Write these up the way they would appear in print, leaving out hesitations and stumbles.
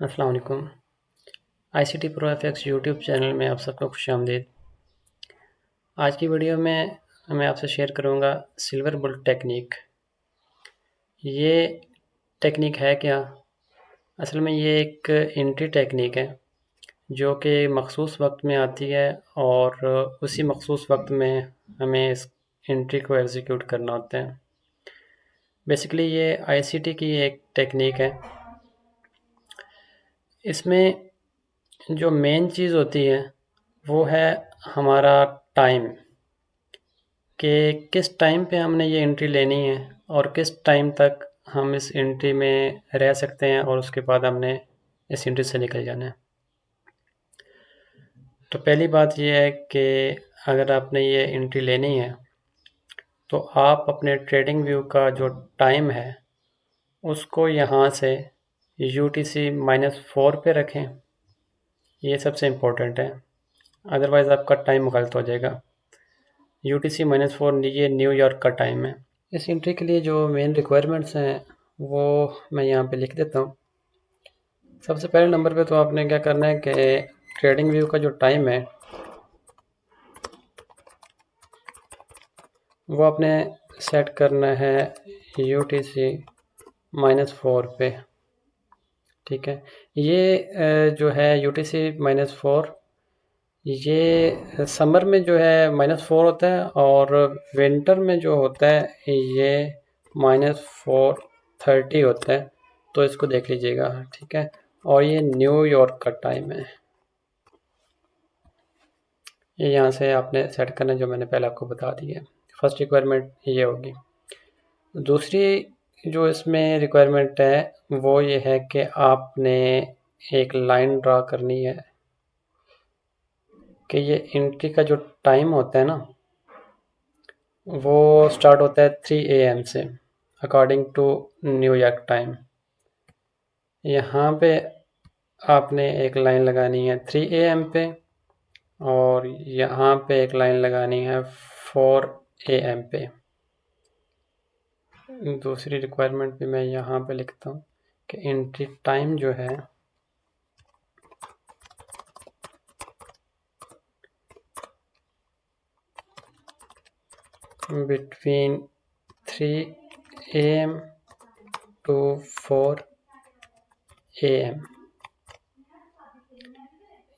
अस्सलाम वालेकुम। ICT pro FX YouTube channel में आप सबको खुशामदीद। आज की वीडियो में मैं आपसे शेयर करूंगा सिल्वर बुलेट टेक्निक। ये टेक्निक है क्या? असल में ये एक एंट्री टेक्निक है जो कि मखसूस वक्त में आती है और उसी मखसूस वक्त में हमें इस एंट्री को एग्जीक्यूट करना होता है। बेसिकली ये आईसीटी की एक टेक्निक है। इसमें जो मेन चीज़ होती है वो है हमारा टाइम, कि किस टाइम पे हमने ये एंट्री लेनी है और किस टाइम तक हम इस एंट्री में रह सकते हैं और उसके बाद हमने इस एंट्री से निकल जाना है। तो पहली बात ये है कि अगर आपने ये एंट्री लेनी है तो आप अपने ट्रेडिंग व्यू का जो टाइम है उसको यहाँ से UTC -4 पे रखें। ये सबसे इम्पोर्टेंट है, अदरवाइज़ आपका टाइम गलत हो जाएगा। UTC -4 ये न्यूयॉर्क का टाइम है। इस एंट्री के लिए जो मेन रिक्वायरमेंट्स हैं वो मैं यहाँ पे लिख देता हूँ। सबसे पहले नंबर पे तो आपने क्या करना है कि ट्रेडिंग व्यू का जो टाइम है वो आपने सेट करना है UTC -4 पे। ठीक है, ये जो है UTC -4 ये समर में जो है -4 होता है और विंटर में जो होता है ये -430 होता है। तो इसको देख लीजिएगा, ठीक है। और ये न्यूयॉर्क का टाइम है। ये यहाँ से आपने सेट करना है जो मैंने पहले आपको बता दी है। फर्स्ट रिक्वायरमेंट ये होगी। दूसरी जो इसमें रिक्वायरमेंट है वो ये है कि आपने एक लाइन ड्रा करनी है कि ये एंट्री का जो टाइम होता है ना वो स्टार्ट होता है 3 AM से अकॉर्डिंग टू न्यूयॉर्क टाइम। यहाँ पे आपने एक लाइन लगानी है 3 AM पे और यहाँ पे एक लाइन लगानी है 4 AM पे। दूसरी रिक्वायरमेंट भी मैं यहाँ पे लिखता हूँ कि एंट्री टाइम जो है बिटवीन 3 AM टू 4 AM,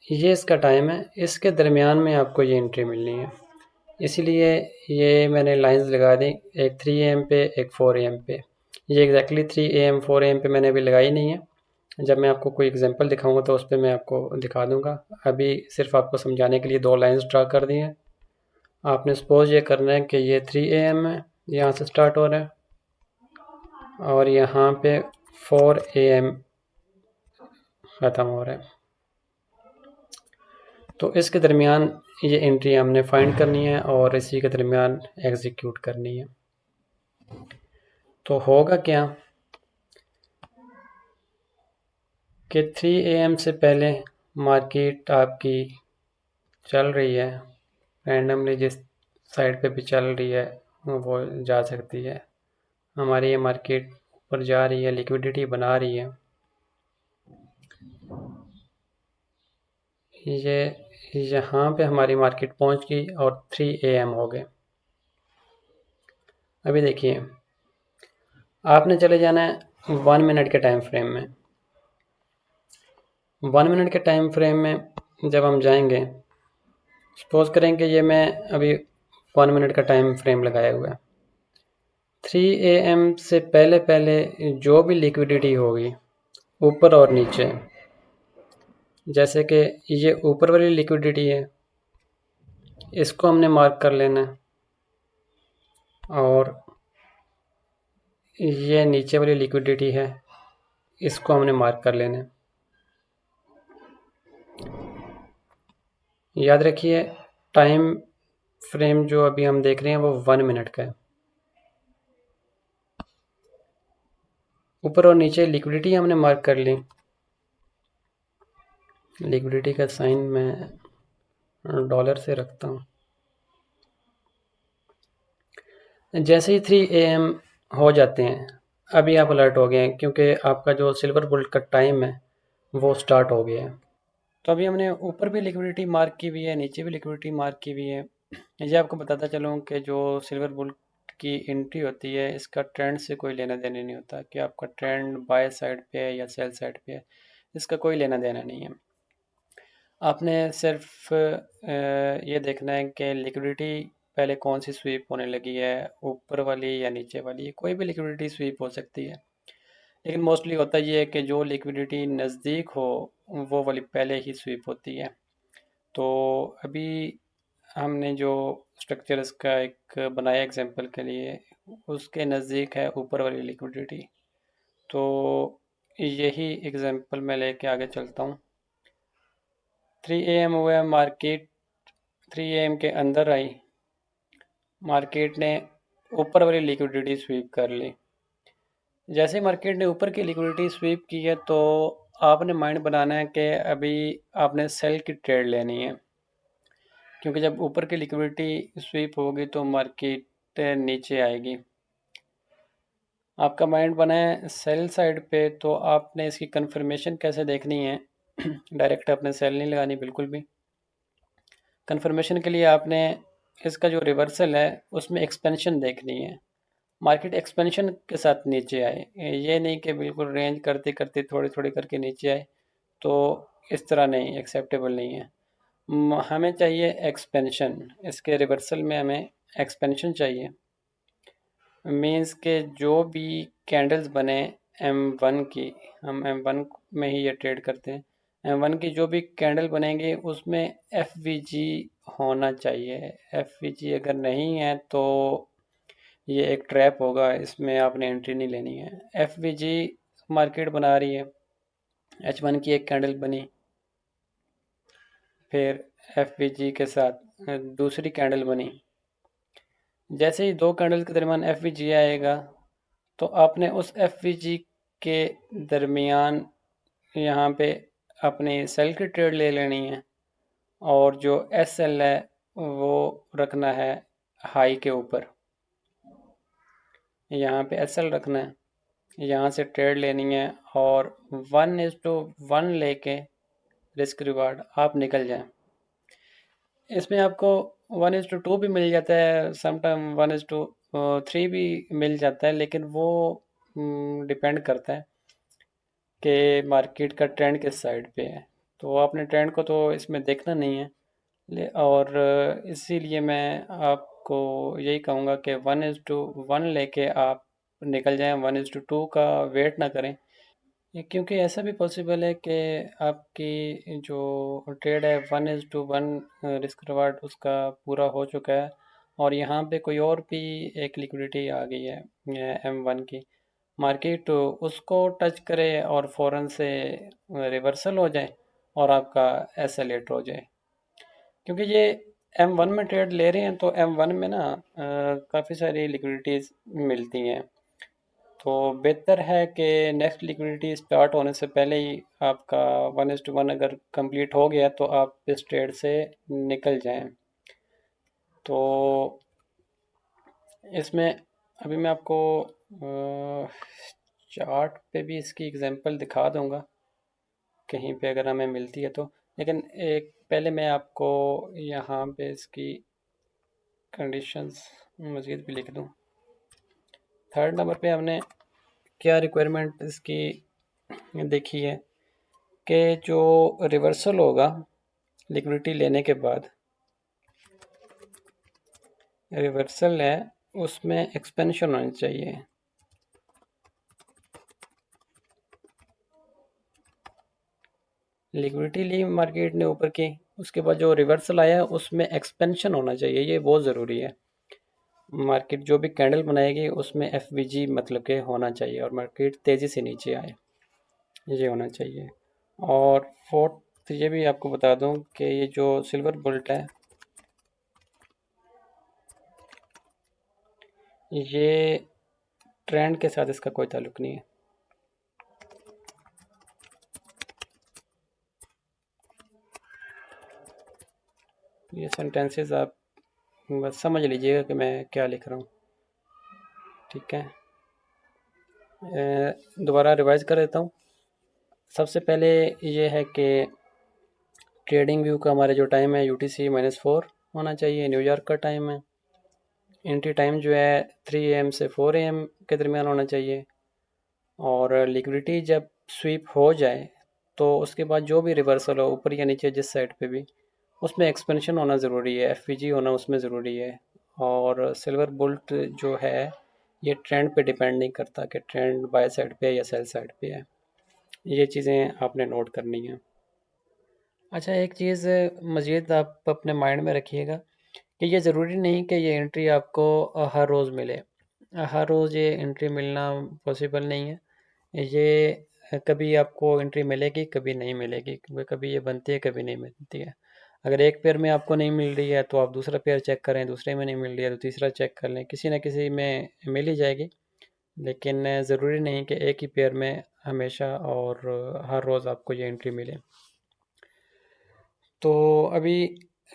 ये इसका टाइम है। इसके दरमियान में आपको ये एंट्री मिलनी है, इसीलिए ये मैंने लाइंस लगा दी, एक 3 AM पे एक 4 AM पे। ये एग्जैक्टली 3 AM 4 AM पे मैंने अभी लगाई नहीं है। जब मैं आपको कोई एग्जांपल दिखाऊंगा तो उस पर मैं आपको दिखा दूंगा। अभी सिर्फ आपको समझाने के लिए दो लाइंस ड्रा कर दी हैं। आपने सपोज ये करना है कि ये 3 AM है, यहाँ से स्टार्ट हो रहा है और यहाँ पे 4 AM ख़त्म हो रहा है। तो इसके दरमियान ये एंट्री हमने फाइंड करनी है और इसी के दरमियान एग्जीक्यूट करनी है। तो होगा क्या कि 3 AM से पहले मार्केट आपकी चल रही है, रैंडमली जिस साइड पे भी चल रही है वो जा सकती है। हमारी ये मार्केट ऊपर जा रही है, लिक्विडिटी बना रही है। ये यहाँ पे हमारी मार्केट पहुँच गई और 3 AM हो गए। अभी देखिए, आपने चले जाना है 1 मिनट के टाइम फ्रेम में। 1 मिनट के टाइम फ्रेम में जब हम जाएंगे, सपोज करें कि ये मैं अभी 1 मिनट का टाइम फ्रेम लगाया हुआ है। 3 AM से पहले पहले जो भी लिक्विडिटी होगी ऊपर और नीचे, जैसे कि ये ऊपर वाली लिक्विडिटी है, इसको हमने मार्क कर लेना है और ये नीचे वाली लिक्विडिटी है, इसको हमने मार्क कर लेना है। याद रखिए, टाइम फ्रेम जो अभी हम देख रहे हैं वो 1 मिनट का है। ऊपर और नीचे लिक्विडिटी हमने मार्क कर ली। लिक्विडिटी का साइन मैं डॉलर से रखता हूँ। जैसे ही 3 AM हो जाते हैं, अभी आप अलर्ट हो गए हैं क्योंकि आपका जो सिल्वर बुलेट का टाइम है वो स्टार्ट हो गया है। तो अभी हमने ऊपर भी लिक्विडिटी मार्क की हुई है, नीचे भी लिक्विडिटी मार्क की हुई है। ये आपको बताता चलूँ कि जो सिल्वर बुल की एंट्री होती है, इसका ट्रेंड से कोई लेना देना नहीं होता कि आपका ट्रेंड बाय साइड पे है या सेल साइड पे है, इसका कोई लेना देना नहीं है। आपने सिर्फ ये देखना है कि लिक्विडिटी पहले कौन सी स्वीप होने लगी है, ऊपर वाली या नीचे वाली, कोई भी लिक्विडिटी स्वीप हो सकती है। लेकिन मोस्टली होता ये है कि जो लिक्विडिटी नज़दीक हो वो वाली पहले ही स्वीप होती है। तो अभी हमने जो स्ट्रक्चर इसका एक बनाया एग्जांपल के लिए, उसके नज़दीक है ऊपर वाली लिक्विडिटी। तो यही एग्जांपल मैं लेके आगे चलता हूँ। 3 AM हुआ, मार्केट 3 AM के अंदर आई, मार्केट ने ऊपर वाली लिक्विडिटी स्वीप कर ली। जैसे मार्केट ने ऊपर की लिक्विडिटी स्वीप की है, तो आपने माइंड बनाना है कि अभी आपने सेल की ट्रेड लेनी है, क्योंकि जब ऊपर की लिक्विडिटी स्वीप होगी तो मार्केट नीचे आएगी। आपका माइंड बना है सेल साइड पे, तो आपने इसकी कंफर्मेशन कैसे देखनी है। डायरेक्ट आपने सेल नहीं लगानी बिल्कुल भी। कंफर्मेशन के लिए आपने इसका जो रिवर्सल है उसमें एक्सपेंशन देखनी है। मार्केट एक्सपेंशन के साथ नीचे आए, ये नहीं कि बिल्कुल रेंज करते करते थोड़ी थोड़ी करके नीचे आए, तो इस तरह नहीं, एक्सेप्टेबल नहीं है। हमें चाहिए एक्सपेंशन, इसके रिवर्सल में हमें एक्सपेंशन चाहिए। मीन्स के जो भी कैंडल्स बने M1 की, हम M1 में ही ये ट्रेड करते हैं, M1 की जो भी कैंडल बनेंगे उसमें FVG होना चाहिए। FVG अगर नहीं है तो ये एक ट्रैप होगा, इसमें आपने एंट्री नहीं लेनी है। FVG मार्केट बना रही है, H1 की एक कैंडल बनी, फिर FVG के साथ दूसरी कैंडल बनी। जैसे ही दो कैंडल के दरमियान FVG आएगा, तो आपने उस FVG के दरमियान यहाँ पे अपनी सेल की ट्रेड ले लेनी है, और जो SL है वो रखना है हाई के ऊपर। यहाँ पे SL रखना है, यहाँ से ट्रेड लेनी है, और 1:1 लेके रिस्क रिवार्ड आप निकल जाएं। इसमें आपको 1:2 भी मिल जाता है, समटाइम 1:3 भी मिल जाता है, लेकिन वो डिपेंड करता है कि मार्केट का ट्रेंड किस साइड पे है। तो आपने ट्रेंड को तो इसमें देखना नहीं है, और इसीलिए मैं आपको यही कहूँगा कि 1:1 लेके आप निकल जाएं, 1:2 का वेट ना करें। क्योंकि ऐसा भी पॉसिबल है कि आपकी जो ट्रेड है 1:1 रिस्क रिवार्ड उसका पूरा हो चुका है, और यहाँ पे कोई और भी एक लिक्विडिटी आ गई है M1 की, मार्केट उसको टच करे और फ़ौरन से रिवर्सल हो जाए और आपका एसएल हो जाए। क्योंकि ये M1 में ट्रेड ले रहे हैं, तो M1 में ना काफ़ी सारी लिक्विडिटीज़ मिलती हैं। तो बेहतर है कि नेक्स्ट लिक्विडिटी स्टार्ट होने से पहले ही आपका 1:1 अगर कंप्लीट हो गया तो आप इस ट्रेड से निकल जाएं। तो इसमें अभी मैं आपको चार्ट पे भी इसकी एग्जांपल दिखा दूंगा कहीं पे अगर हमें मिलती है तो। लेकिन एक पहले मैं आपको यहाँ पे इसकी कंडीशंस मज़ीद भी लिख दूँ। थर्ड नंबर पे हमने क्या रिक्वायरमेंट इसकी देखी है कि जो रिवर्सल होगा लिक्विडिटी लेने के बाद, रिवर्सल है उसमें एक्सपेंशन होनी चाहिए। लिक्विडिटी ली मार्केट ने ऊपर की, उसके बाद जो रिवर्सल आया उसमें एक्सपेंशन होना चाहिए, ये बहुत ज़रूरी है। मार्केट जो भी कैंडल बनाएगी उसमें FVG मतलब के होना चाहिए, और मार्केट तेज़ी से नीचे आए, ये होना चाहिए। और फोर्थ ये भी आपको बता दूं कि ये जो सिल्वर बुलेट है, ये ट्रेंड के साथ इसका कोई ताल्लुक नहीं है। ये सेंटेंसेस आप बस समझ लीजिएगा कि मैं क्या लिख रहा हूँ, ठीक है। दोबारा रिवाइज कर देता हूँ। सबसे पहले ये है कि ट्रेडिंग व्यू का हमारा जो टाइम है UTC-4 होना चाहिए, न्यूयॉर्क का टाइम है। एंट्री टाइम जो है 3 AM से 4 AM के दरमियान होना चाहिए। और लिक्विडिटी जब स्वीप हो जाए तो उसके बाद जो भी रिवर्सल हो ऊपर या नीचे जिस साइड पे भी, उसमें एक्सपेंशन होना ज़रूरी है, एफवीजी होना उसमें ज़रूरी है। और सिल्वर बुल्ट जो है ये ट्रेंड पे डिपेंड नहीं करता कि ट्रेंड बाय साइड पे है या सेल साइड पे है। ये चीज़ें आपने नोट करनी है। अच्छा, एक चीज़ मज़ीद आप अपने माइंड में रखिएगा कि ये ज़रूरी नहीं कि ये एंट्री आपको हर रोज़ मिले। हर रोज़ ये एंट्री मिलना पॉसिबल नहीं है। ये कभी आपको एंट्री मिलेगी, कभी नहीं मिलेगी। कभी ये बनती है, कभी नहीं बनती है। अगर एक पेयर में आपको नहीं मिल रही है तो आप दूसरा पेयर चेक करें, दूसरे में नहीं मिल रही है तो तीसरा चेक कर लें, किसी ना किसी में मिल ही जाएगी। लेकिन ज़रूरी नहीं कि एक ही पेयर में हमेशा और हर रोज़ आपको ये एंट्री मिले। तो अभी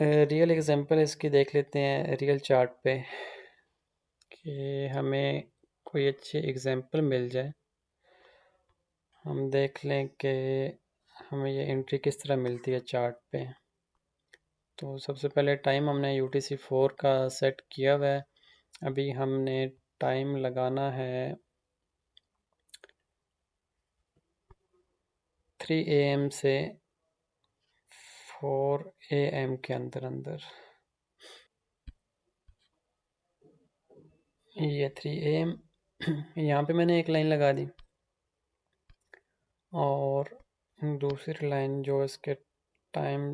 रियल एग्जांपल इसकी देख लेते हैं रियल चार्ट पे, कि हमें कोई अच्छी एग्जांपल मिल जाए। हम देख लें कि हमें ये एंट्री किस तरह मिलती है चार्ट पे। तो सबसे पहले टाइम हमने UTC-4 का सेट किया हुआ है। अभी हमने टाइम लगाना है 3 AM से 4 AM के अंदर अंदर। ये 3 AM यहाँ पे मैंने एक लाइन लगा दी और दूसरी लाइन जो इसके टाइम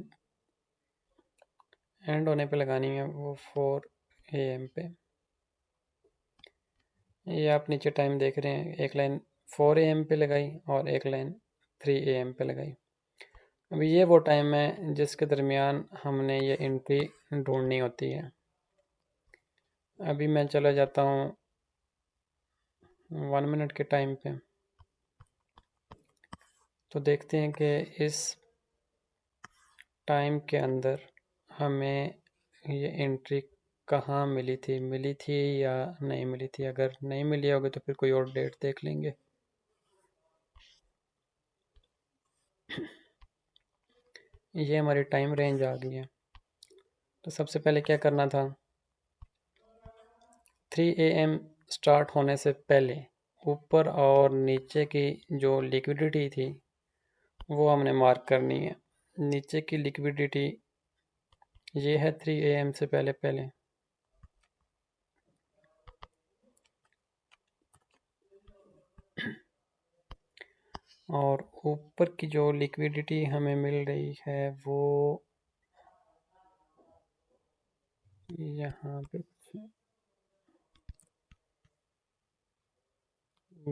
एंड होने पे लगानी है वो 4 AM पे। ये आप नीचे टाइम देख रहे हैं, एक लाइन 4 AM पे लगाई और एक लाइन 3 AM पे लगाई। अभी ये वो टाइम है जिसके दरमियान हमने ये एंट्री ढूंढनी होती है। अभी मैं चला जाता हूँ 1 मिनट के टाइम पे, तो देखते हैं कि इस टाइम के अंदर हमें ये एंट्री कहाँ मिली थी या नहीं मिली थी। अगर नहीं मिली होगी तो फिर कोई और डेट देख लेंगे। ये हमारी टाइम रेंज आ गई है। तो सबसे पहले क्या करना था, 3 AM स्टार्ट होने से पहले ऊपर और नीचे की जो लिक्विडिटी थी वो हमने मार्क करनी है। नीचे की लिक्विडिटी ये है 3 AM से पहले पहले। और ऊपर की जो लिक्विडिटी हमें मिल रही है वो यहाँ पे,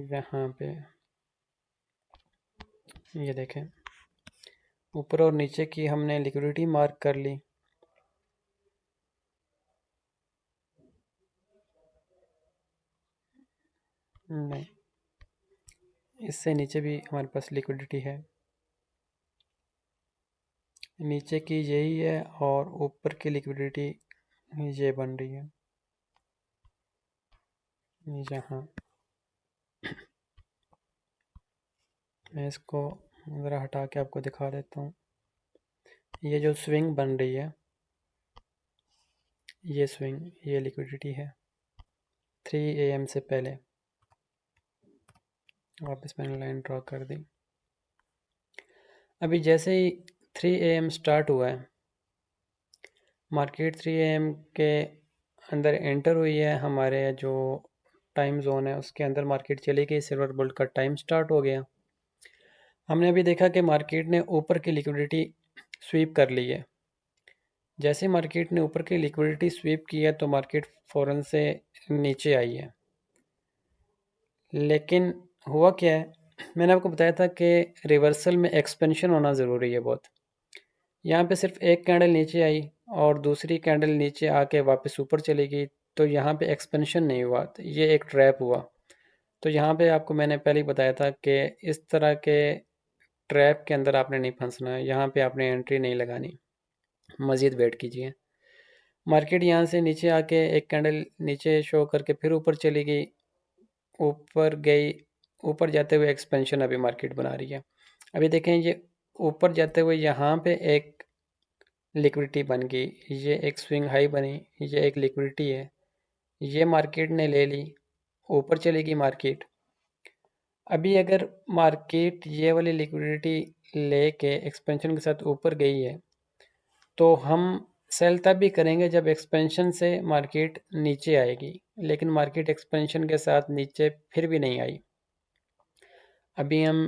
यहाँ पे ये देखें, ऊपर और नीचे की हमने लिक्विडिटी मार्क कर ली। नहीं, इससे नीचे भी हमारे पास लिक्विडिटी है। नीचे की यही है और ऊपर की लिक्विडिटी ये बन रही है यहाँ। मैं इसको ज़रा हटा के आपको दिखा देता हूँ। ये जो स्विंग बन रही है, ये स्विंग, ये लिक्विडिटी है 3 AM से पहले। वापस मैंने लाइन ड्रॉ कर दी। अभी जैसे ही 3 AM स्टार्ट हुआ है, मार्केट 3 AM के अंदर एंटर हुई है, हमारे जो टाइम जोन है उसके अंदर मार्केट चली गई, सिल्वर बुल्ट का टाइम स्टार्ट हो गया। हमने अभी देखा कि मार्केट ने ऊपर की लिक्विडिटी स्वीप कर ली है। जैसे मार्केट ने ऊपर की लिक्विडिटी स्वीप की है तो मार्केट फ़ौरन से नीचे आई है। लेकिन हुआ क्या है, मैंने आपको बताया था कि रिवर्सल में एक्सपेंशन होना ज़रूरी है बहुत। यहाँ पे सिर्फ एक कैंडल नीचे आई और दूसरी कैंडल नीचे आके वापस ऊपर चली गई, तो यहाँ पे एक्सपेंशन नहीं हुआ, तो ये एक ट्रैप हुआ। तो यहाँ पे आपको मैंने पहले ही बताया था कि इस तरह के ट्रैप के अंदर आपने नहीं फंसना है, यहाँ पे आपने एंट्री नहीं लगानी, मज़ीद वेट कीजिए। मार्केट यहाँ से नीचे आके एक कैंडल नीचे शो करके फिर ऊपर चली गई, ऊपर गई, ऊपर जाते हुए एक्सपेंशन अभी मार्केट बना रही है। अभी देखें ये ऊपर जाते हुए यहाँ पे एक लिक्विडिटी बन गई, ये एक स्विंग हाई बनी, ये एक लिक्विडिटी है, ये मार्केट ने ले ली, ऊपर चलेगी मार्केट। अभी अगर मार्केट ये वाली लिक्विडिटी लेके एक्सपेंशन के साथ ऊपर गई है तो हम सेल तब भी करेंगे जब एक्सपेंशन से मार्केट नीचे आएगी, लेकिन मार्केट एक्सपेंशन के साथ नीचे फिर भी नहीं आई। अभी हम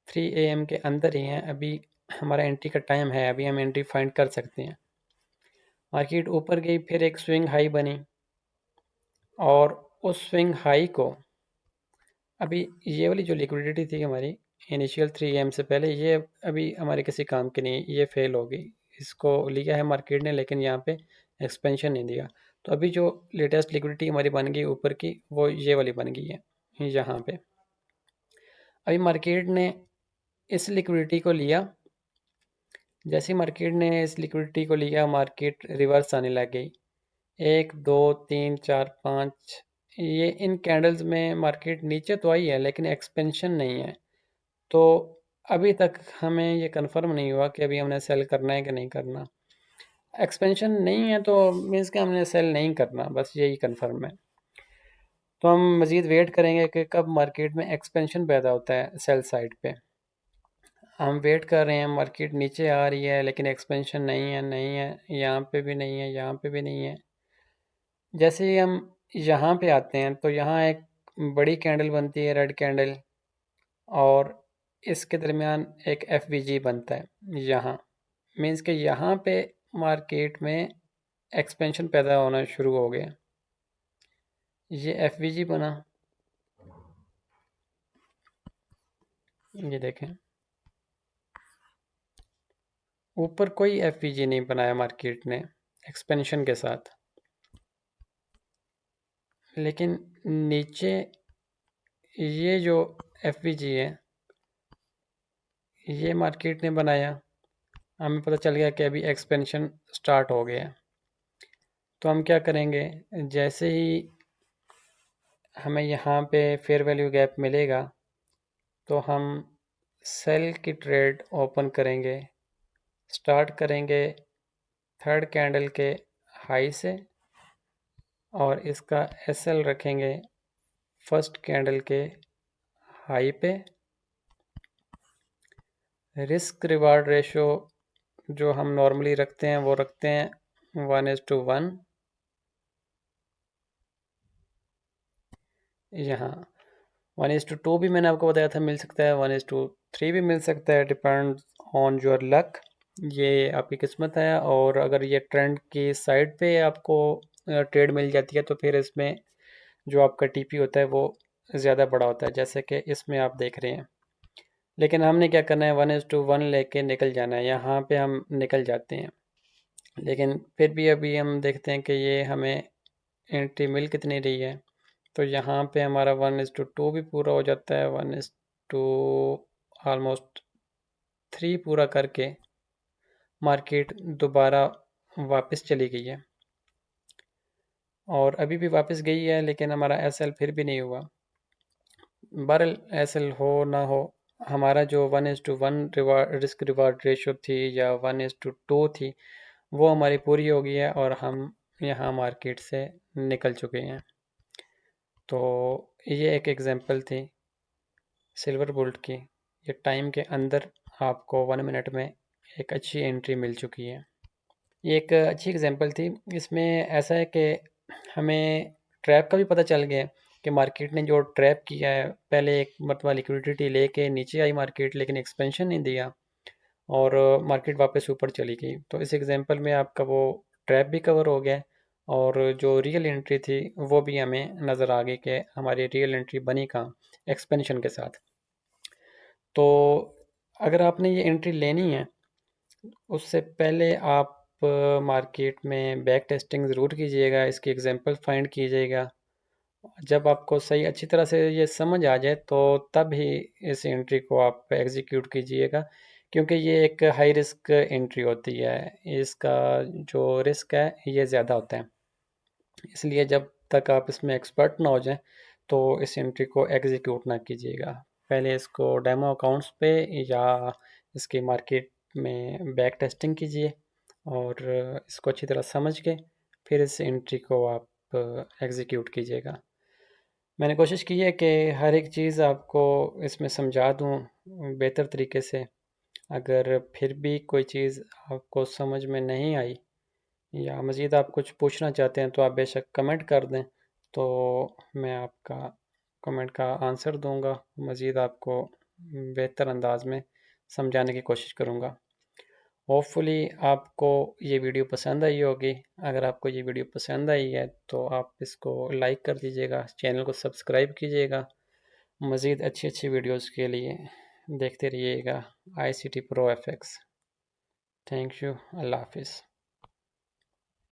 3 AM के अंदर ही हैं, अभी हमारा एंट्री का टाइम है, अभी हम एंट्री फाइंड कर सकते हैं। मार्केट ऊपर गई, फिर एक स्विंग हाई बनी और उस स्विंग हाई को अभी ये वाली जो लिक्विडिटी थी हमारी इनिशियल 3 AM से पहले, ये अभी हमारे किसी काम की नहीं, ये फेल हो गई। इसको लिया है मार्केट ने लेकिन यहाँ पे एक्सपेंशन नहीं दिया। तो अभी जो लेटेस्ट लिक्विडिटी हमारी बन गई ऊपर की, वो ये वाली बन गई है यहाँ पे। अभी मार्केट ने इस लिक्विडिटी को लिया, जैसे मार्केट ने इस लिक्विडिटी को लिया मार्केट रिवर्स आने लग गई। 1 2 3 4 5, ये इन कैंडल्स में मार्केट नीचे तो आई है लेकिन एक्सपेंशन नहीं है। तो अभी तक हमें ये कंफर्म नहीं हुआ कि अभी हमने सेल करना है कि नहीं करना। एक्सपेंशन नहीं है तो मीन्स कि हमने सेल नहीं करना, बस यही कंफर्म है। तो हम मज़ीद वेट करेंगे कि कब मार्केट में एक्सपेंशन पैदा होता है सेल साइड पे। हम वेट कर रहे हैं, मार्केट नीचे आ रही है लेकिन एक्सपेंशन नहीं है, नहीं है, यहाँ पे भी नहीं है, यहाँ पे भी नहीं है। जैसे ही हम यहाँ पे आते हैं तो यहाँ एक बड़ी कैंडल बनती है, रेड कैंडल, और इसके दरमियान एक एफ बनता है यहाँ। मीन्स कि यहाँ पे मार्केट में एक्सपेंशन पैदा होना शुरू हो गया। ये एफ बना, ये देखें ऊपर कोई एफ नहीं बनाया मार्केट ने एक्सपेंशन के साथ, लेकिन नीचे ये जो एफ है ये मार्केट ने बनाया। हमें पता चल गया कि अभी एक्सपेंशन स्टार्ट हो गया। तो हम क्या करेंगे, जैसे ही हमें यहाँ पे फेयर वैल्यू गैप मिलेगा तो हम सेल की ट्रेड ओपन करेंगे, स्टार्ट करेंगे थर्ड कैंडल के हाई से और इसका एसएल रखेंगे फर्स्ट कैंडल के हाई पे। रिस्क रिवार्ड रेशो जो हम नॉर्मली रखते हैं वो रखते हैं 1:1। यहाँ 1:2 भी मैंने आपको बताया था मिल सकता है, 1:3 भी मिल सकता है, डिपेंड ऑन योर लक। ये आपकी किस्मत है। और अगर ये ट्रेंड की साइड पे आपको ट्रेड मिल जाती है तो फिर इसमें जो आपका टीपी होता है वो ज़्यादा बड़ा होता है, जैसे कि इसमें आप देख रहे हैं। लेकिन हमने क्या करना है, 1:1 लेके निकल जाना है। यहाँ पे हम निकल जाते हैं, लेकिन फिर भी अभी हम देखते हैं कि ये हमें एंट्री मिल कितनी रही है। तो यहाँ पे हमारा 1:2 भी पूरा हो जाता है, 1:2 ऑलमोस्ट 3 पूरा करके मार्केट दोबारा वापस चली गई है। और अभी भी वापस गई है लेकिन हमारा एसएल फिर भी नहीं हुआ। बहरहाल एसएल हो ना हो, हमारा जो 1:1 रिस्क रिवार्ड रेशो थी या 1:2 थी वो हमारी पूरी हो गई है और हम यहाँ मार्केट से निकल चुके हैं। तो ये एक एग्जांपल थी सिल्वर बुल्ट की। ये टाइम के अंदर आपको 1 मिनट में एक अच्छी एंट्री मिल चुकी है। ये एक अच्छी एग्जांपल थी। इसमें ऐसा है कि हमें ट्रैप का भी पता चल गया कि मार्केट ने जो ट्रैप किया है, पहले एक मरतबा लिक्विडिटी लेके नीचे आई मार्केट लेकिन एक्सपेंशन नहीं दिया और मार्केट वापस ऊपर चली गई। तो इस एग्जांपल में आपका वो ट्रैप भी कवर हो गया और जो रियल एंट्री थी वो भी हमें नज़र आ गई कि हमारी रियल एंट्री बनी कहाँ, एक्सपेंशन के साथ। तो अगर आपने ये एंट्री लेनी है उससे पहले आप मार्केट में बैक टेस्टिंग ज़रूर कीजिएगा, इसकी एग्जांपल फाइंड कीजिएगा। जब आपको सही अच्छी तरह से ये समझ आ जाए तो तब ही इस एंट्री को आप एग्जीक्यूट कीजिएगा, क्योंकि ये एक हाई रिस्क एंट्री होती है। इसका जो रिस्क है ये ज़्यादा होता है, इसलिए जब तक आप इसमें एक्सपर्ट ना हो जाएं तो इस एंट्री को एग्जीक्यूट ना कीजिएगा। पहले इसको डेमो अकाउंट्स पे या इसकी मार्केट में बैक टेस्टिंग कीजिए और इसको अच्छी तरह समझ के फिर इस एंट्री को आप एग्जीक्यूट कीजिएगा। मैंने कोशिश की है कि हर एक चीज़ आपको इसमें समझा दूँ बेहतर तरीके से। अगर फिर भी कोई चीज़ आपको समझ में नहीं आई या मज़ीद आप कुछ पूछना चाहते हैं तो आप बेशक कमेंट कर दें, तो मैं आपका कमेंट का आंसर दूंगा, मज़ीद आपको बेहतर अंदाज में समझाने की कोशिश करूंगा। होपफुली आपको ये वीडियो पसंद आई होगी। अगर आपको ये वीडियो पसंद आई है तो आप इसको लाइक कर दीजिएगा, चैनल को सब्सक्राइब कीजिएगा। मज़ीद अच्छी अच्छी वीडियोस के लिए देखते रहिएगा ICT Pro FX। Thank you. अल्लाह हाफिज़।